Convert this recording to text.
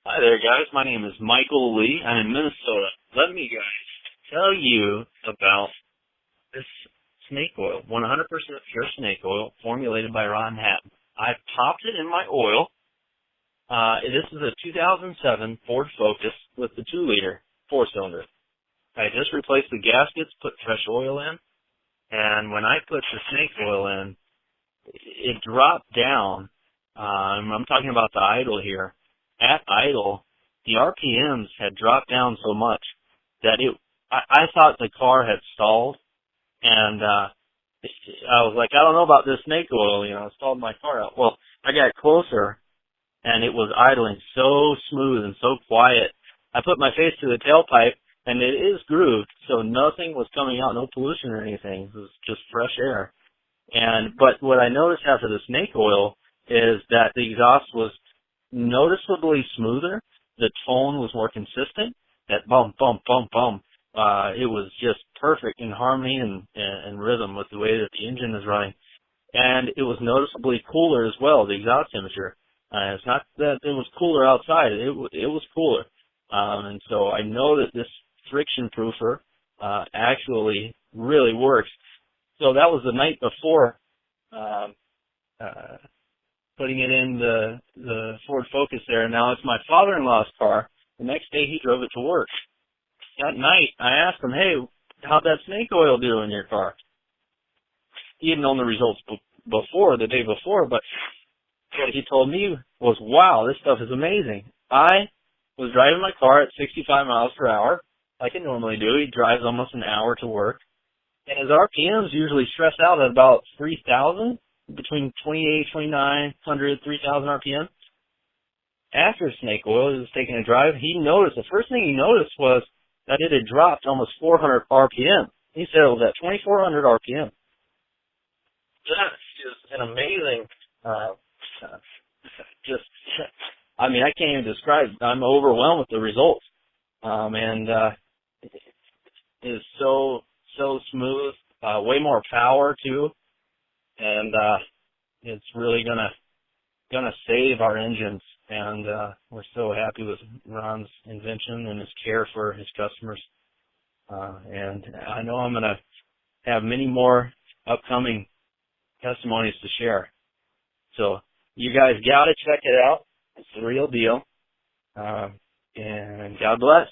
Hi there, guys. My name is Michael Lee. I'm in Minnesota. Let me, guys, tell you about this snake oil, 100% pure snake oil formulated by Ron Hatton. I popped it in my oil. This is a 2007 Ford Focus with the 2-liter 4-cylinder. I just replaced the gaskets, put fresh oil in, and when I put the snake oil in, it dropped down. I'm talking about the idle here. At idle, the RPMs had dropped down so much that I thought the car had stalled, and I was like, I don't know about this snake oil, I stalled my car out. Well, I got closer, and it was idling so smooth and so quiet. I put my face to the tailpipe, and it is grooved, so nothing was coming out, no pollution or anything. It was just fresh air. But what I noticed after the snake oil is that the exhaust was noticeably smoother. The tone was more consistent. That bum, bum, bum, bum. It was just perfect in harmony and rhythm with the way that the engine is running. And it was noticeably cooler as well, the exhaust temperature. It's not that it was cooler outside. It was cooler. And so I know that this friction proofer actually really works. So that was the night before putting it in the Ford Focus there. Now it's my father-in-law's car. The next day he drove it to work. That night I asked him, hey, how'd that snake oil do in your car? He had known the results the day before, but what he told me was, wow, this stuff is amazing. I was driving my car at 65 miles per hour, like I normally do. He drives almost an hour to work. And his RPMs usually stress out at about 3,000, between 28, 2,900, 3,000 RPM. After snake oil, he was taking a drive, the first thing he noticed was that it had dropped almost 400 RPM. He said it was at 2,400 RPM. That's just an amazing, I can't even describe it. I'm overwhelmed with the results. It is so smooth, way more power too, and it's really gonna save our engines. And we're so happy with Ron's invention and his care for his customers. And I know I'm gonna have many more upcoming testimonies to share. So you guys gotta check it out. It's the real deal. And God bless.